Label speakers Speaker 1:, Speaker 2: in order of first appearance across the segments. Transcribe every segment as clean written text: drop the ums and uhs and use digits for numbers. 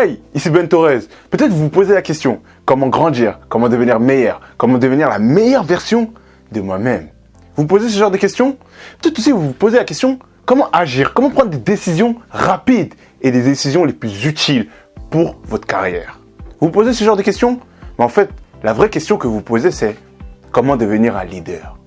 Speaker 1: Hey, ici Ben Torres. Peut-être vous vous posez la question, comment grandir, comment devenir meilleur, comment devenir la meilleure version de moi-même. Vous vous posez ce genre de questions? Peut-être aussi vous vous posez la question, comment agir, comment prendre des décisions rapides et des décisions les plus utiles pour votre carrière. Vous vous posez ce genre de questions? Mais en fait, la vraie question que vous vous posez, c'est comment devenir un leader.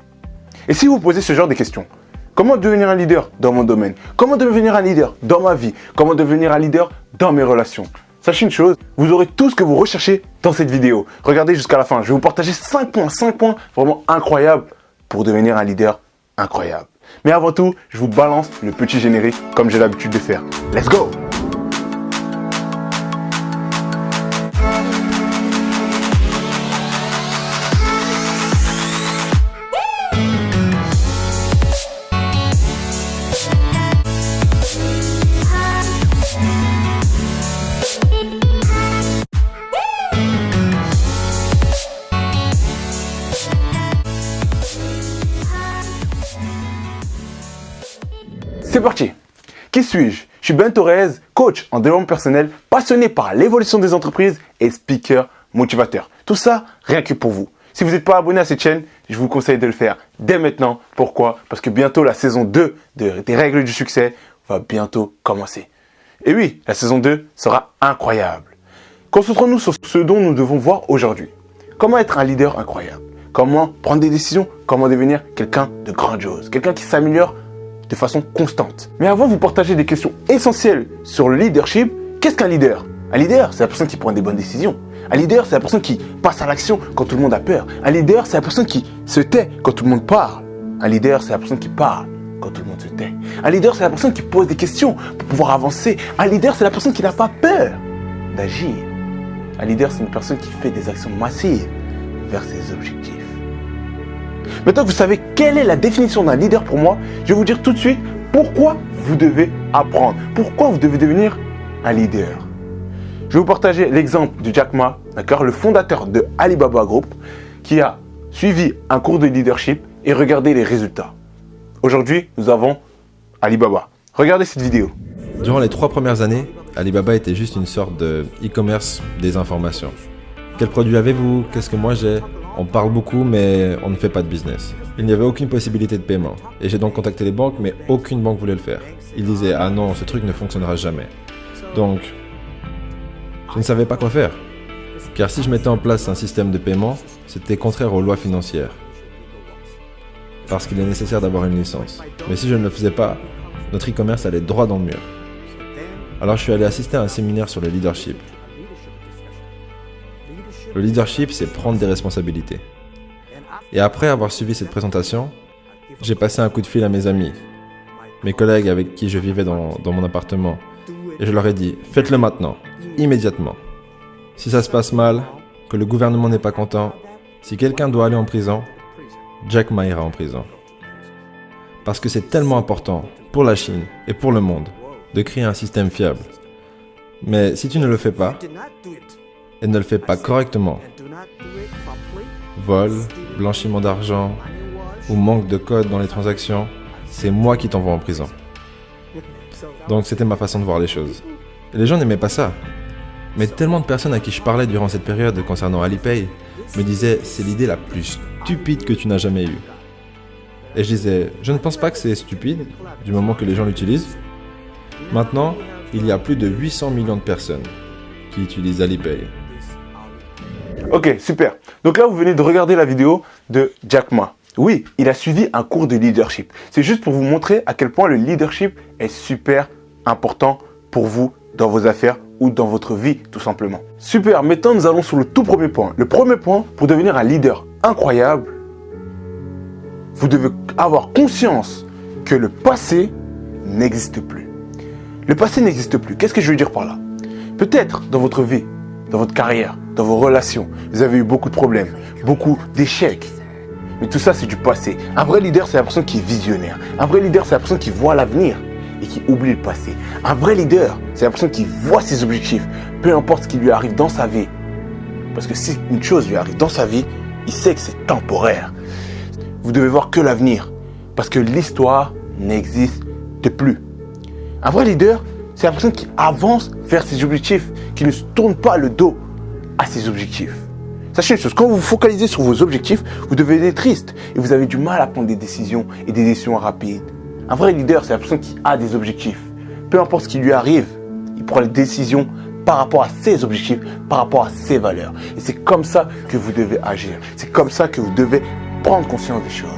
Speaker 1: Et si vous vous posez ce genre de questions, comment devenir un leader dans mon domaine? Comment devenir un leader dans ma vie? Comment devenir un leader dans mes relations? Sachez une chose, vous aurez tout ce que vous recherchez dans cette vidéo. Regardez jusqu'à la fin, je vais vous partager 5 points vraiment incroyables pour devenir un leader incroyable. Mais avant tout, je vous balance le petit générique comme j'ai l'habitude de faire. Let's go! C'est parti. Qui suis-je? Je suis Ben Torres, coach en développement personnel, passionné par l'évolution des entreprises et speaker motivateur. Tout ça, rien que pour vous. Si vous n'êtes pas abonné à cette chaîne, je vous conseille de le faire dès maintenant. Pourquoi? Parce que bientôt la saison 2 des règles du succès va bientôt commencer. Et oui, la saison 2 sera incroyable. Concentrons-nous sur ce dont nous devons voir aujourd'hui. Comment être un leader incroyable? Comment prendre des décisions? Comment devenir quelqu'un de grandiose? Quelqu'un qui s'améliore de façon constante. Mais avant de vous partager des questions essentielles sur le leadership, qu'est-ce qu'un leader? Un leader, c'est la personne qui prend des bonnes décisions. Un leader, c'est la personne qui passe à l'action quand tout le monde a peur. Un leader, c'est la personne qui se tait quand tout le monde parle. Un leader, c'est la personne qui parle quand tout le monde se tait. Un leader, c'est la personne qui pose des questions pour pouvoir avancer. Un leader, c'est la personne qui n'a pas peur d'agir. Un leader, c'est une personne qui fait des actions massives vers ses objectifs. Maintenant que vous savez quelle est la définition d'un leader pour moi, je vais vous dire tout de suite pourquoi vous devez apprendre, pourquoi vous devez devenir un leader. Je vais vous partager l'exemple de Jack Ma, d'accord, le fondateur de Alibaba Group, qui a suivi un cours de leadership et regardé les résultats. Aujourd'hui, nous avons Alibaba. Regardez cette vidéo.
Speaker 2: Durant les 3 premières années, Alibaba était juste une sorte de e-commerce des informations. Quel produit avez-vous? Qu'est-ce que moi j'ai? On parle beaucoup, mais on ne fait pas de business. Il n'y avait aucune possibilité de paiement. Et j'ai donc contacté les banques, mais aucune banque voulait le faire. Ils disaient « Ah non, ce truc ne fonctionnera jamais ». Donc, je ne savais pas quoi faire. Car si je mettais en place un système de paiement, c'était contraire aux lois financières. Parce qu'il est nécessaire d'avoir une licence. Mais si je ne le faisais pas, notre e-commerce allait droit dans le mur. Alors je suis allé assister à un séminaire sur le leadership. Le leadership, c'est prendre des responsabilités. Et après avoir suivi cette présentation, j'ai passé un coup de fil à mes amis, mes collègues avec qui je vivais dans mon appartement. Et je leur ai dit, faites-le maintenant, immédiatement. Si ça se passe mal, que le gouvernement n'est pas content, si quelqu'un doit aller en prison, Jack Ma ira en prison. Parce que c'est tellement important pour la Chine et pour le monde de créer un système fiable. Mais si tu ne le fais pas, et ne le fais pas correctement, vol, blanchiment d'argent ou manque de code dans les transactions, c'est moi qui t'envoie en prison. Donc c'était ma façon de voir les choses. Et les gens n'aimaient pas ça. Mais tellement de personnes à qui je parlais durant cette période concernant Alipay me disaient « c'est l'idée la plus stupide que tu n'as jamais eue ». Et je disais « je ne pense pas que c'est stupide du moment que les gens l'utilisent ». Maintenant, il y a plus de 800 millions de personnes qui utilisent Alipay.
Speaker 1: Ok, super. Donc là, vous venez de regarder la vidéo de Jack Ma. Oui, il a suivi un cours de leadership. C'est juste pour vous montrer à quel point le leadership est super important pour vous dans vos affaires ou dans votre vie, tout simplement. Super, maintenant nous allons sur le tout premier point. Le premier point, pour devenir un leader incroyable, vous devez avoir conscience que le passé n'existe plus. Le passé n'existe plus. Qu'est-ce que je veux dire par là? Peut-être dans votre vie, dans votre carrière, dans vos relations, vous avez eu beaucoup de problèmes, beaucoup d'échecs. Mais tout ça, c'est du passé. Un vrai leader, c'est la personne qui est visionnaire. Un vrai leader, c'est la personne qui voit l'avenir et qui oublie le passé. Un vrai leader, c'est la personne qui voit ses objectifs, peu importe ce qui lui arrive dans sa vie. Parce que si une chose lui arrive dans sa vie, il sait que c'est temporaire. Vous devez voir que l'avenir, parce que l'histoire n'existe plus. Un vrai leader, c'est la personne qui avance vers ses objectifs, qui ne se tourne pas le dos à ses objectifs. Sachez une chose, quand vous vous focalisez sur vos objectifs, vous devenez triste et vous avez du mal à prendre des décisions et des décisions rapides. Un vrai leader, c'est la personne qui a des objectifs. Peu importe ce qui lui arrive, il prend les décisions par rapport à ses objectifs, par rapport à ses valeurs. Et c'est comme ça que vous devez agir. C'est comme ça que vous devez prendre conscience des choses.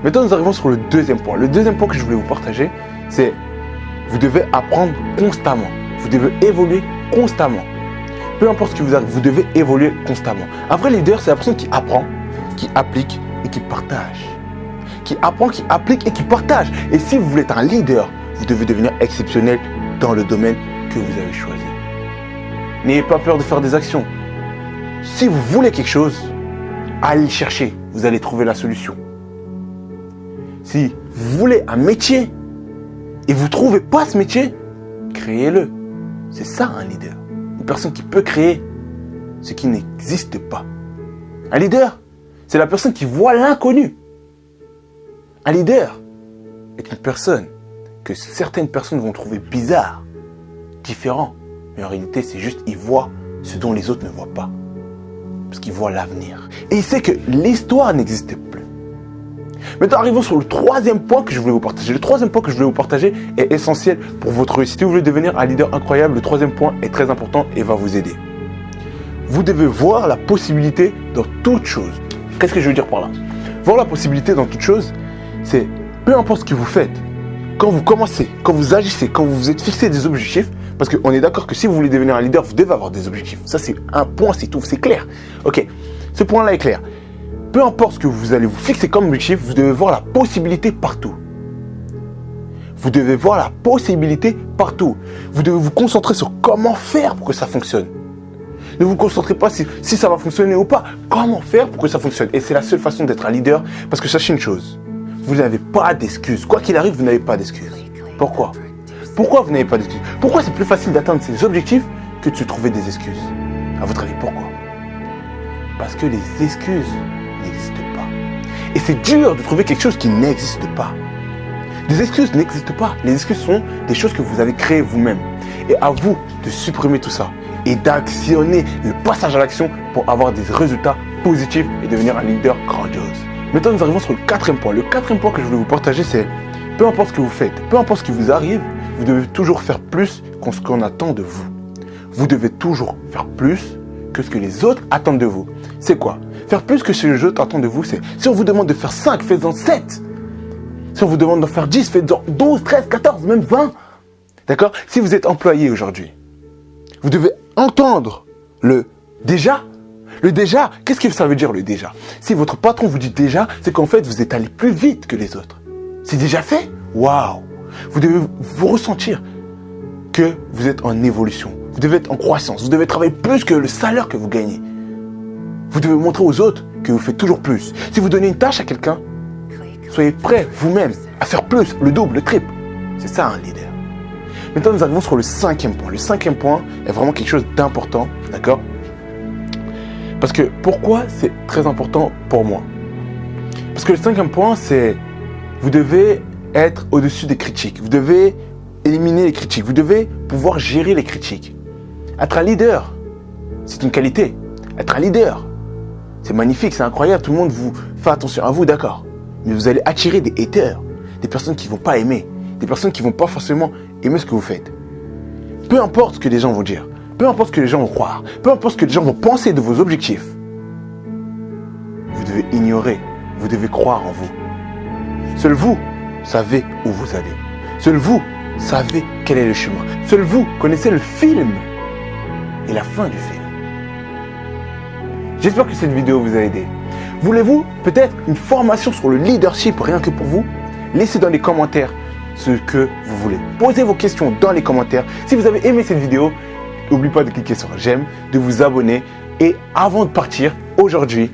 Speaker 1: Maintenant, nous arrivons sur le deuxième point. Le deuxième point que je voulais vous partager, c'est vous devez apprendre constamment. Vous devez évoluer constamment. Peu importe ce qui vous arrive, vous devez évoluer constamment. Un vrai leader, c'est la personne qui apprend, qui applique et qui partage. Qui apprend, qui applique et qui partage. Et si vous voulez être un leader, vous devez devenir exceptionnel dans le domaine que vous avez choisi. N'ayez pas peur de faire des actions. Si vous voulez quelque chose, allez le chercher. Vous allez trouver la solution. Si vous voulez un métier et vous ne trouvez pas ce métier, créez-le. C'est ça un leader. Une personne qui peut créer ce qui n'existe pas. Un leader, c'est la personne qui voit l'inconnu. Un leader est une personne que certaines personnes vont trouver bizarre, différent. Mais en réalité, c'est juste qu'il voit ce dont les autres ne voient pas. Parce qu'il voit l'avenir. Et il sait que l'histoire n'existe plus. Maintenant, arrivons sur le troisième point que je voulais vous partager. Le troisième point que je voulais vous partager est essentiel pour votre réussite. Si vous voulez devenir un leader incroyable, le troisième point est très important et va vous aider. Vous devez voir la possibilité dans toute chose. Qu'est-ce que je veux dire par là? Voir la possibilité dans toute chose, c'est peu importe ce que vous faites, quand vous commencez, quand vous agissez, quand vous vous êtes fixé des objectifs, parce qu'on est d'accord que si vous voulez devenir un leader, vous devez avoir des objectifs. Ça, c'est un point, c'est tout, c'est clair. Ok, ce point-là est clair. Peu importe ce que vous allez vous fixer comme objectif, vous devez voir la possibilité partout. Vous devez voir la possibilité partout. Vous devez vous concentrer sur comment faire pour que ça fonctionne. Ne vous concentrez pas si ça va fonctionner ou pas. Comment faire pour que ça fonctionne? Et c'est la seule façon d'être un leader. Parce que sachez une chose, vous n'avez pas d'excuses. Quoi qu'il arrive, vous n'avez pas d'excuses. Pourquoi? Pourquoi vous n'avez pas d'excuses? Pourquoi c'est plus facile d'atteindre ses objectifs que de se trouver des excuses? À votre avis, pourquoi? Parce que les excuses n'existent pas. Et c'est dur de trouver quelque chose qui n'existe pas. Des excuses n'existent pas. Les excuses sont des choses que vous avez créées vous-même. Et à vous de supprimer tout ça et d'actionner le passage à l'action pour avoir des résultats positifs et devenir un leader grandiose. Maintenant, nous arrivons sur le quatrième point. Le quatrième point que je voulais vous partager, c'est peu importe ce que vous faites, peu importe ce qui vous arrive, vous devez toujours faire plus que ce qu'on attend de vous. Vous devez toujours faire plus que ce que les autres attendent de vous. C'est quoi? Faire plus que ce que les autres attendent de vous, c'est si on vous demande de faire 5, faites-en 7. Si on vous demande d'en faire 10, faites-en 12, 13, 14, même 20. D'accord? Si vous êtes employé aujourd'hui, vous devez entendre le déjà. Le déjà, qu'est-ce que ça veut dire le déjà? Si votre patron vous dit déjà, c'est qu'en fait, vous êtes allé plus vite que les autres. C'est déjà fait? Waouh! Vous devez vous ressentir que vous êtes en évolution. Vous devez être en croissance. Vous devez travailler plus que le salaire que vous gagnez. Vous devez montrer aux autres que vous faites toujours plus. Si vous donnez une tâche à quelqu'un, soyez prêt vous-même à faire plus, le double, le triple. C'est ça un leader. Maintenant, nous arrivons sur le cinquième point. Le cinquième point est vraiment quelque chose d'important, d'accord? Parce que pourquoi c'est très important pour moi? Parce que le cinquième point, c'est vous devez être au-dessus des critiques. Vous devez éliminer les critiques. Vous devez pouvoir gérer les critiques. Être un leader, c'est une qualité. Être un leader, c'est magnifique, c'est incroyable. Tout le monde vous fait attention à vous, d'accord. Mais vous allez attirer des haters, des personnes qui ne vont pas aimer, des personnes qui ne vont pas forcément aimer ce que vous faites. Peu importe ce que les gens vont dire, peu importe ce que les gens vont croire, peu importe ce que les gens vont penser de vos objectifs, vous devez ignorer, vous devez croire en vous. Seul vous savez où vous allez. Seul vous savez quel est le chemin. Seul vous connaissez le film et la fin du film. J'espère que cette vidéo vous a aidé. Voulez-vous peut-être une formation sur le leadership rien que pour vous? Laissez dans les commentaires ce que vous voulez. Posez vos questions dans les commentaires. Si vous avez aimé cette vidéo, n'oubliez pas de cliquer sur j'aime, de vous abonner. Et avant de partir, aujourd'hui,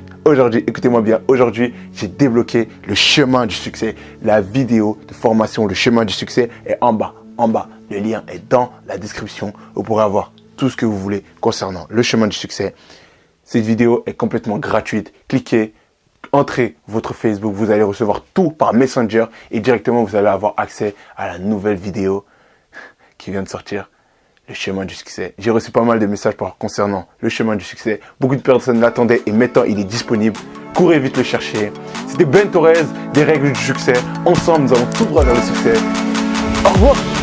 Speaker 1: écoutez-moi bien, aujourd'hui, j'ai débloqué le chemin du succès. La vidéo de formation, le chemin du succès est en bas. Le lien est dans la description. Vous pourrez avoir tout ce que vous voulez concernant le chemin du succès. Cette vidéo est complètement gratuite. Cliquez, entrez votre Facebook, vous allez recevoir tout par Messenger et directement vous allez avoir accès à la nouvelle vidéo qui vient de sortir, Le chemin du succès. J'ai reçu pas mal de messages concernant Le chemin du succès. Beaucoup de personnes l'attendaient et maintenant il est disponible. Courez vite le chercher. C'était Ben Torres, des règles du succès. Ensemble, nous allons tout droit vers le succès. Au revoir.